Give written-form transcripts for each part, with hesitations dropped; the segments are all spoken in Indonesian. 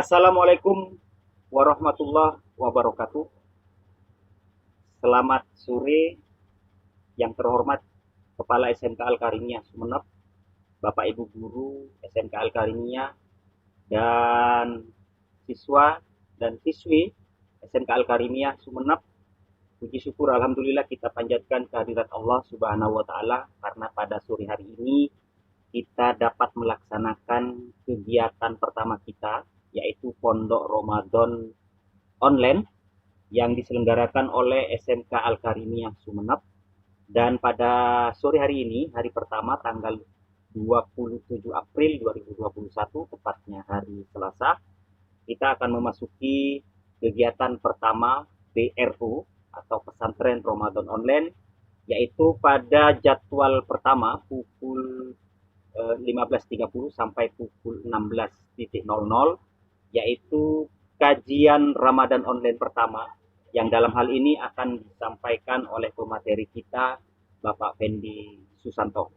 Assalamualaikum warahmatullahi wabarakatuh. Selamat sore yang terhormat Kepala SMK Al-Karimiyah Sumeneb, Bapak Ibu Guru SMK Al-Karimiyah, dan siswa dan siswi SMK Al-Karimiyah Sumeneb. Puji syukur Alhamdulillah kita panjatkan kehadirat Allah Subhanahu wa Ta'ala karena pada sore hari ini kita dapat melaksanakan kegiatan pertama kita, yaitu Pondok Ramadan online yang diselenggarakan oleh SMK Al-Karimiyah Sumeneb. Dan pada sore hari ini, hari pertama tanggal 27 April 2021, tepatnya hari Selasa, kita akan memasuki kegiatan pertama PRO atau Pesantren Ramadan Online, yaitu pada jadwal pertama pukul 15.30 sampai pukul 16.00, yaitu kajian Ramadan online pertama, yang dalam hal ini akan disampaikan oleh pemateri kita Bapak Fendi Susanto.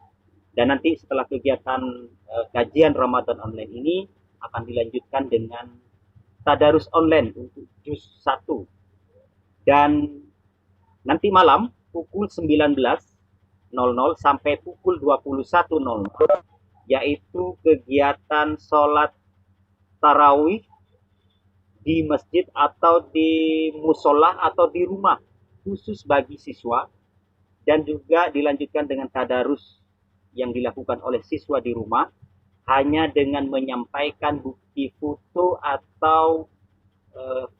Dan nanti setelah kegiatan kajian Ramadan online ini akan dilanjutkan dengan tadarus online untuk juz 1. Dan nanti malam pukul 19.00 sampai pukul 21.00, yaitu kegiatan sholat tarawih di masjid atau di musola atau di rumah khusus bagi siswa, dan juga dilanjutkan dengan tadarus yang dilakukan oleh siswa di rumah hanya dengan menyampaikan bukti foto atau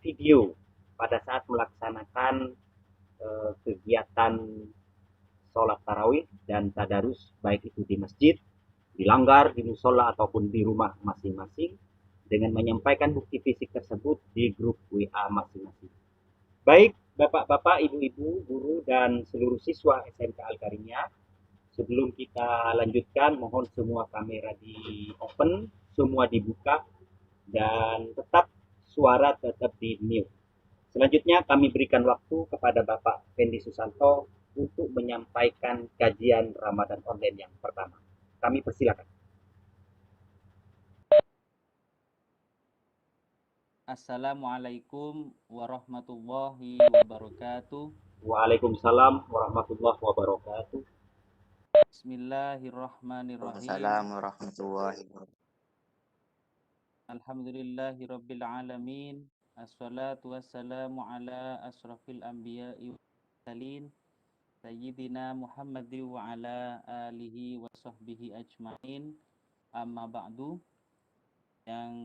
video pada saat melaksanakan kegiatan sholat tarawih dan tadarus, baik itu di masjid, di langgar, di musola ataupun di rumah masing-masing, dengan menyampaikan bukti fisik tersebut di grup WA masing-masing. Baik, Bapak-bapak, Ibu-ibu, guru, dan seluruh siswa SMK Al-Karimiyah, sebelum kita lanjutkan, mohon semua kamera di open, semua dibuka, dan tetap suara tetap di mute. Selanjutnya kami berikan waktu kepada Bapak Fendi Susanto untuk menyampaikan kajian Ramadan online yang pertama. Kami persilakan. Assalamualaikum warahmatullahi wabarakatuh. Waalaikumsalam warahmatullahi wabarakatuh. Bismillahirrahmanirrahim. Waalaikumsalam warahmatullahi wabarakatuh. Alhamdulillahirabbil alamin. Assalatu wassalamu ala asrafil anbiya'i wal mursalin sayyidina Muhammadin wa ala alihi wa sahbihi ajmain. Amma ba'du. Yang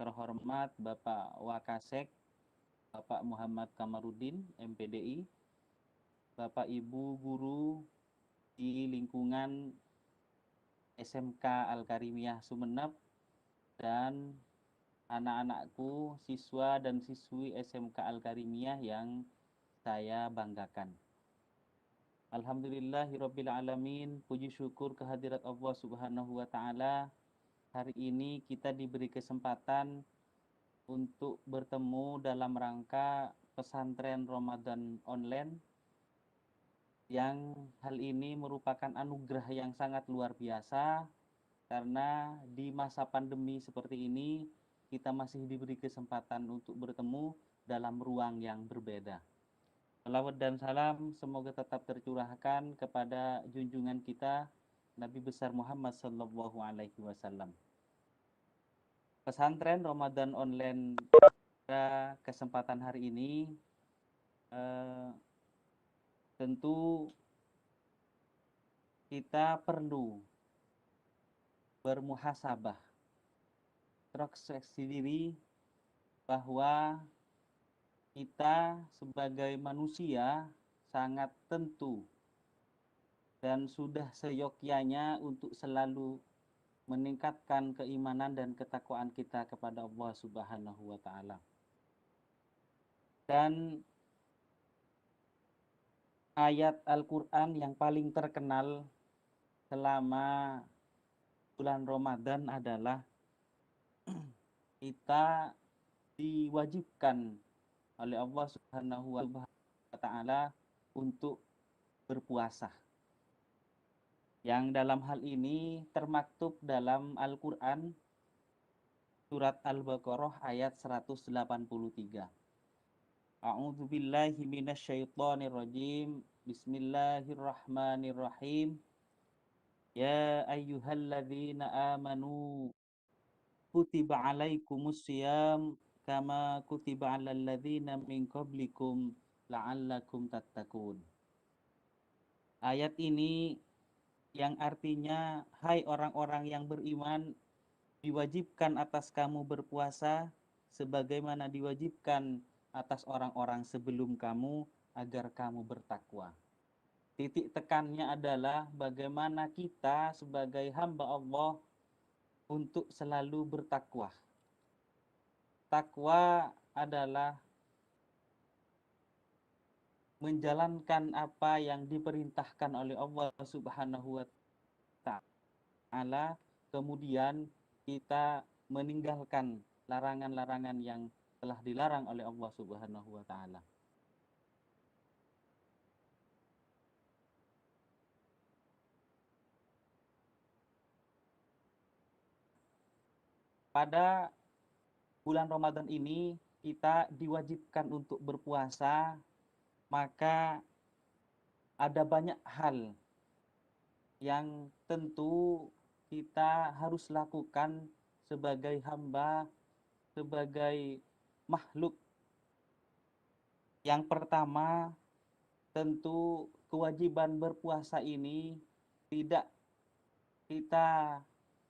terhormat Bapak Wakasek, Bapak Muhammad Kamarudin, MPDI, Bapak Ibu guru di lingkungan SMK Al-Karimiyah Sumeneb, dan anak-anakku, siswa dan siswi SMK Al-Karimiyah yang saya banggakan. Alhamdulillahirabbil alamin, puji syukur kehadirat Allah Subhanahu wa taala. Hari ini kita diberi kesempatan untuk bertemu dalam rangka pesantren Ramadan online, yang hal ini merupakan anugerah yang sangat luar biasa, karena di masa pandemi seperti ini kita masih diberi kesempatan untuk bertemu dalam ruang yang berbeda. Salawat dan salam semoga tetap tercurahkan kepada junjungan kita Nabi besar Muhammad sallallahu alaihi wasallam. Pesantren Ramadan online pada kesempatan hari ini tentu kita perlu bermuhasabah, introspeksi diri, bahwa kita sebagai manusia sangat tentu dan sudah seyogyanya untuk selalu meningkatkan keimanan dan ketakwaan kita kepada Allah Subhanahu wa taala. Dan ayat Al-Qur'an yang paling terkenal selama bulan Ramadan adalah kita diwajibkan oleh Allah Subhanahu wa taala untuk berpuasa. Yang dalam hal ini termaktub dalam Al-Qur'an surat Al-Baqarah ayat 183. A'udzu billahi minasyaitonir rajim. Bismillahirrahmanirrahim. Ya ayyuhalladzina amanu kutiba alaikumus syiyam kama kutiba alal ladzina min qablikum la'allakum tattaqun. Ayat ini yang artinya, hai orang-orang yang beriman, diwajibkan atas kamu berpuasa sebagaimana diwajibkan atas orang-orang sebelum kamu agar kamu bertakwa. Titik tekannya adalah bagaimana kita sebagai hamba Allah untuk selalu bertakwa. Takwa adalah menjalankan apa yang diperintahkan oleh Allah Subhanahu wa taala, kemudian kita meninggalkan larangan-larangan yang telah dilarang oleh Allah Subhanahu wa taala. Pada bulan Ramadan ini kita diwajibkan untuk berpuasa, maka ada banyak hal yang tentu kita harus lakukan sebagai hamba, sebagai makhluk. Yang pertama, tentu kewajiban berpuasa ini tidak kita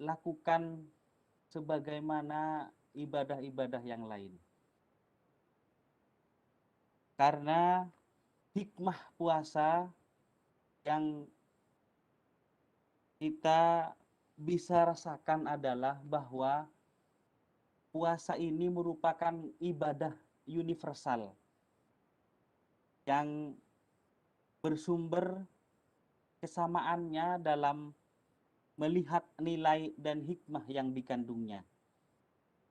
lakukan sebagaimana ibadah-ibadah yang lain. Karena hikmah puasa yang kita bisa rasakan adalah bahwa puasa ini merupakan ibadah universal yang bersumber kesamaannya dalam melihat nilai dan hikmah yang dikandungnya.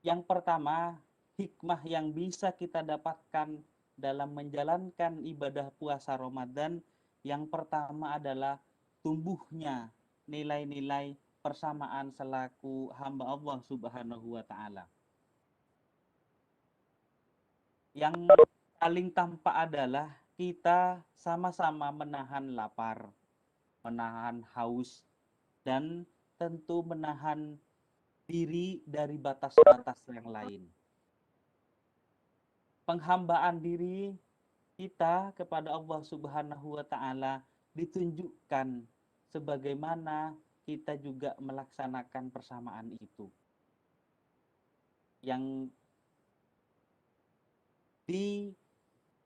Yang pertama, hikmah yang bisa kita dapatkan dalam menjalankan ibadah puasa Ramadan, yang pertama adalah tumbuhnya nilai-nilai persamaan selaku hamba Allah Subhanahu wa taala. Yang paling tampak adalah kita sama-sama menahan lapar, menahan haus, dan tentu menahan diri dari batas-batas yang lain. Penghambaan diri kita kepada Allah Subhanahu wa taala ditunjukkan sebagaimana kita juga melaksanakan persamaan itu. Yang di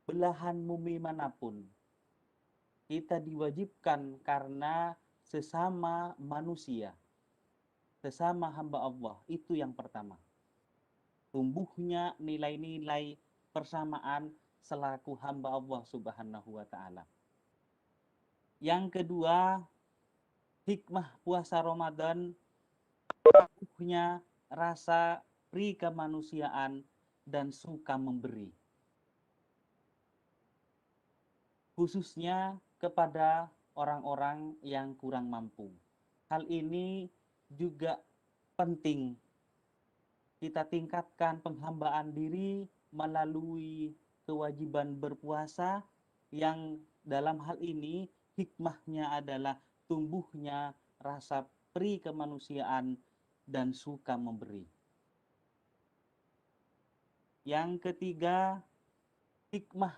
belahan bumi manapun kita diwajibkan karena sesama manusia, sesama hamba Allah, itu yang pertama. Tumbuhnya nilai-nilai persamaan selaku hamba Allah Subhanahu wa taala. Yang kedua, hikmah puasa Ramadan tumbuhnya rasa pri kemanusiaan dan suka memberi. Khususnya kepada orang-orang yang kurang mampu. Hal ini juga penting kita tingkatkan penghambaan diri melalui kewajiban berpuasa, yang dalam hal ini hikmahnya adalah tumbuhnya rasa pri kemanusiaan dan suka memberi. Yang ketiga, hikmah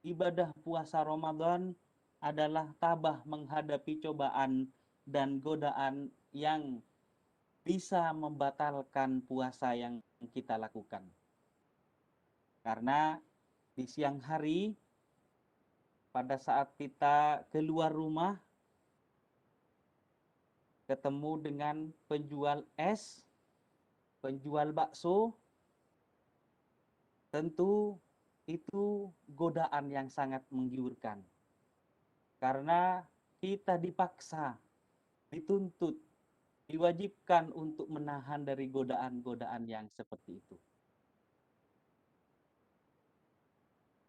ibadah puasa Ramadan adalah tabah menghadapi cobaan dan godaan yang bisa membatalkan puasa yang kita lakukan. Karena di siang hari, pada saat kita keluar rumah, ketemu dengan penjual es, penjual bakso, tentu itu godaan yang sangat menggiurkan. Karena kita dipaksa, dituntut, diwajibkan untuk menahan dari godaan-godaan yang seperti itu.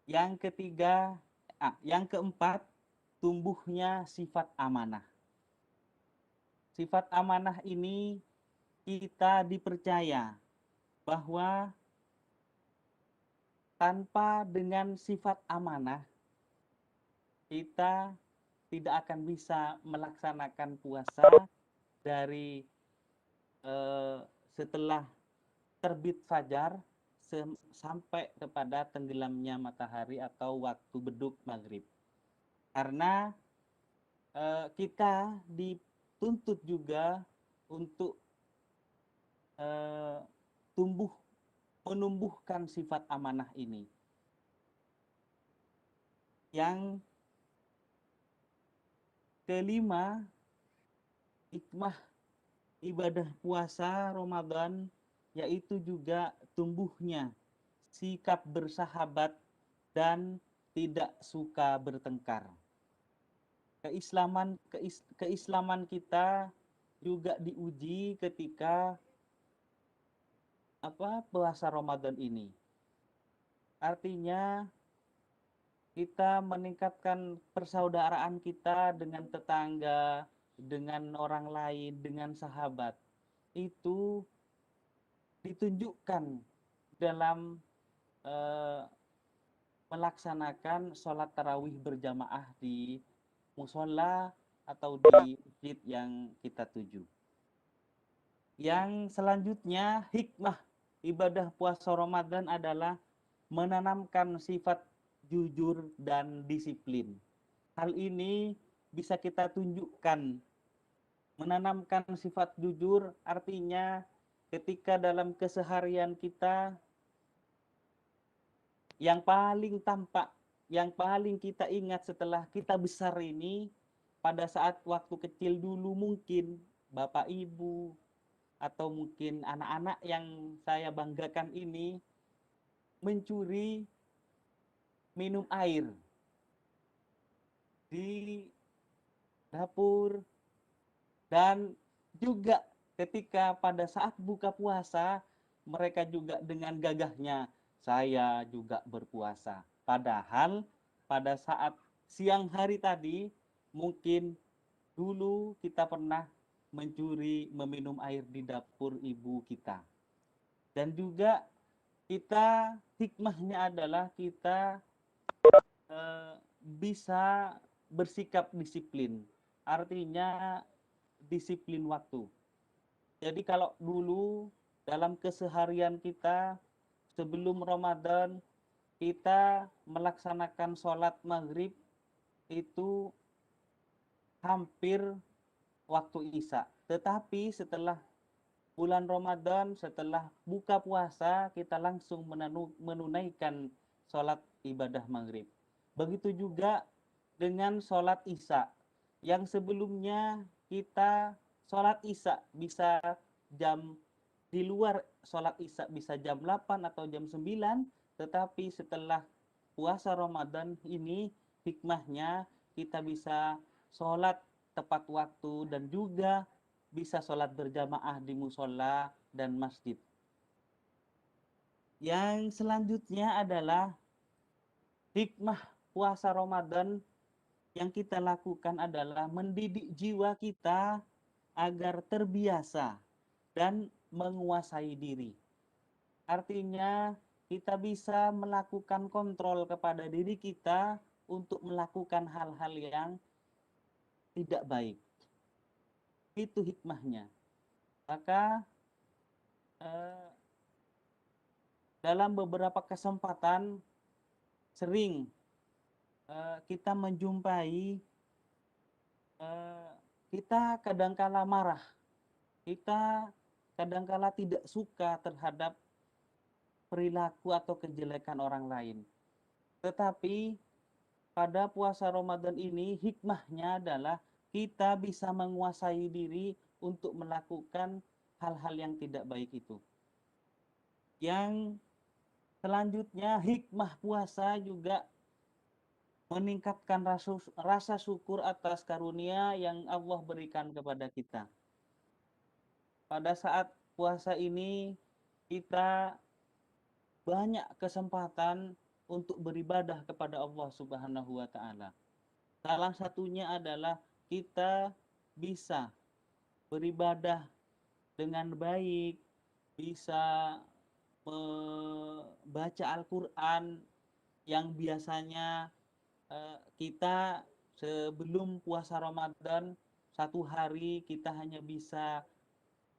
Yang ketiga, yang keempat, tumbuhnya sifat amanah. Sifat amanah ini kita dipercaya bahwa tanpa dengan sifat amanah, kita tidak akan bisa melaksanakan puasa dari eh, setelah terbit fajar sampai kepada tenggelamnya matahari atau waktu beduk maghrib. Karena kita dituntut juga untuk eh, tumbuh menumbuhkan sifat amanah ini. Yang kelima, hikmah ibadah puasa Ramadan yaitu juga tumbuhnya sikap bersahabat dan tidak suka bertengkar. Keislaman kita juga diuji ketika puasa Ramadan ini. Artinya kita meningkatkan persaudaraan kita dengan tetangga, dengan orang lain, dengan sahabat. Itu ditunjukkan dalam eh, melaksanakan sholat tarawih berjamaah di musola atau di masjid yang kita tuju. Yang selanjutnya, hikmah ibadah puasa Ramadan adalah menanamkan sifat jujur dan disiplin. Hal ini bisa kita tunjukkan. Menanamkan sifat jujur artinya ketika dalam keseharian kita yang paling tampak, yang paling kita ingat setelah kita besar ini, pada saat waktu kecil dulu mungkin Bapak Ibu atau mungkin anak-anak yang saya banggakan ini mencuri minum air di dapur, dan juga ketika pada saat buka puasa mereka juga dengan gagahnya saya juga berpuasa. Padahal pada saat siang hari tadi mungkin dulu kita pernah mencuri meminum air di dapur ibu kita. Dan juga kita hikmahnya adalah kita bisa bersikap disiplin. Artinya disiplin waktu. Jadi kalau dulu dalam keseharian kita sebelum Ramadan kita melaksanakan sholat maghrib itu hampir waktu Isya. Tetapi setelah bulan Ramadan, setelah buka puasa, kita langsung menunaikan sholat ibadah maghrib. Begitu juga dengan sholat Isya. Yang sebelumnya kita sholat Isya bisa jam di luar sholat Isya bisa jam 8 atau jam 9, tetapi setelah puasa Ramadan ini hikmahnya kita bisa sholat tepat waktu dan juga bisa sholat berjamaah di musola dan masjid. Yang selanjutnya adalah hikmah puasa Ramadan yang kita lakukan adalah mendidik jiwa kita agar terbiasa dan menguasai diri. Artinya kita bisa melakukan kontrol kepada diri kita untuk melakukan hal-hal yang tidak baik. Itu hikmahnya. Maka dalam beberapa kesempatan sering kita menjumpai kita kadangkala marah, kita kadangkala tidak suka terhadap perilaku atau kejelekan orang lain. Tetapi pada puasa Ramadan ini hikmahnya adalah kita bisa menguasai diri untuk melakukan hal-hal yang tidak baik itu. Yang selanjutnya hikmah puasa juga meningkatkan rasa syukur atas karunia yang Allah berikan kepada kita. Pada saat puasa ini kita banyak kesempatan untuk beribadah kepada Allah Subhanahu wa taala. Salah satunya adalah kita bisa beribadah dengan baik, bisa membaca Al-Quran yang biasanya kita sebelum puasa Ramadan satu hari kita hanya bisa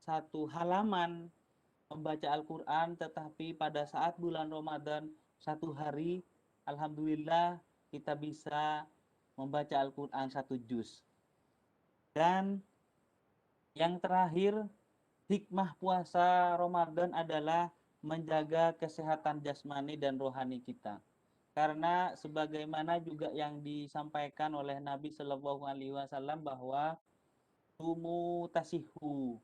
satu halaman membaca Al-Quran, tetapi pada saat bulan Ramadan satu hari Alhamdulillah kita bisa membaca Al-Quran satu juz. Dan yang terakhir, hikmah puasa Ramadan adalah menjaga kesehatan jasmani dan rohani kita. Karena sebagaimana juga yang disampaikan oleh Nabi Shallallahu Alaihi Wasallam bahwa tumu tasihu,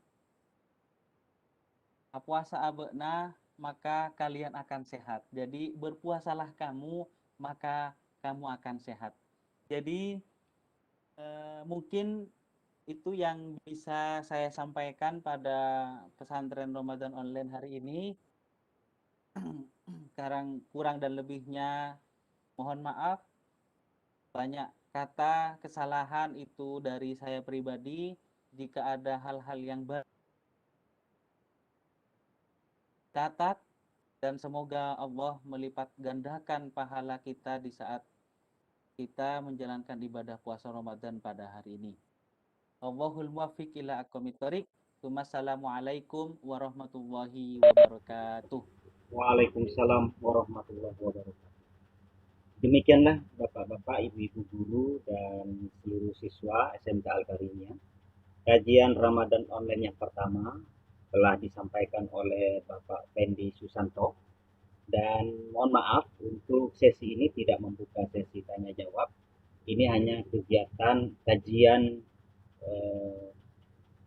puasa abena maka kalian akan sehat. Jadi berpuasalah kamu maka kamu akan sehat. Jadi mungkin itu yang bisa saya sampaikan pada pesantren Ramadan online hari ini. Sekarang kurang dan lebihnya mohon maaf. Banyak kata kesalahan itu dari saya pribadi. Jika ada hal-hal yang catat, dan semoga Allah melipat gandakan pahala kita di saat kita menjalankan ibadah puasa Ramadan pada hari ini. Allahul muwaffiq ila aqwamit thoriq. Wassalamualaikum warahmatullahi wabarakatuh. Waalaikumsalam warahmatullahi wabarakatuh. Demikianlah Bapak-bapak, Ibu-ibu guru dan seluruh siswa SMK Al-Karimiyah. Kajian Ramadan online yang pertama telah disampaikan oleh Bapak Fendi Susanto. Dan mohon maaf untuk sesi ini tidak membuka sesi tanya jawab. Ini hanya kegiatan kajian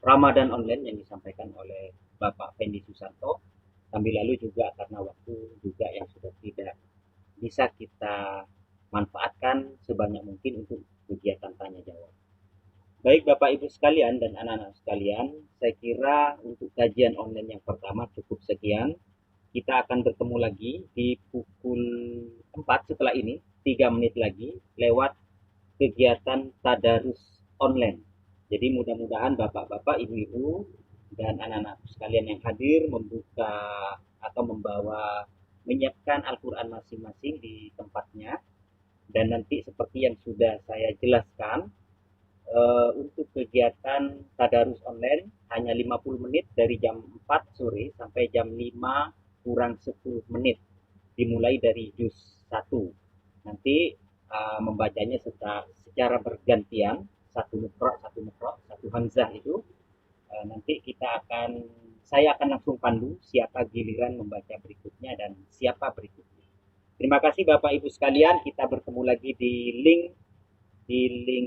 Ramadan online yang disampaikan oleh Bapak Fendi Susanto. Sambil lalu juga karena waktu juga yang sudah tidak bisa kita manfaatkan sebanyak mungkin untuk kegiatan tanya jawab. Baik Bapak Ibu sekalian dan anak-anak sekalian, saya kira untuk kajian online yang pertama cukup sekian. Kita akan bertemu lagi di pukul 4 setelah ini, 3 menit lagi, lewat kegiatan tadarus online. Jadi mudah-mudahan Bapak-bapak, Ibu-ibu, dan anak-anak sekalian yang hadir membuka atau membawa menyiapkan Al-Quran masing-masing di tempatnya. Dan nanti seperti yang sudah saya jelaskan, untuk kegiatan tadarus online hanya 50 menit dari jam 4 sore sampai jam 5 kurang 10 menit. Dimulai dari juz 1. Nanti membacanya secara bergantian, satu mukro, satu hamzah itu. Nanti saya akan langsung pandu siapa giliran membaca berikutnya dan siapa berikutnya. Terima kasih Bapak Ibu sekalian, kita bertemu lagi di link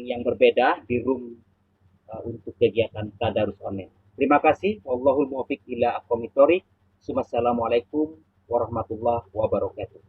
yang berbeda di room untuk kegiatan tadarus online. Terima kasih. Wallahul muwaffiq ila aqwamit thoriq. Wassalamualaikum warahmatullahi wabarakatuh.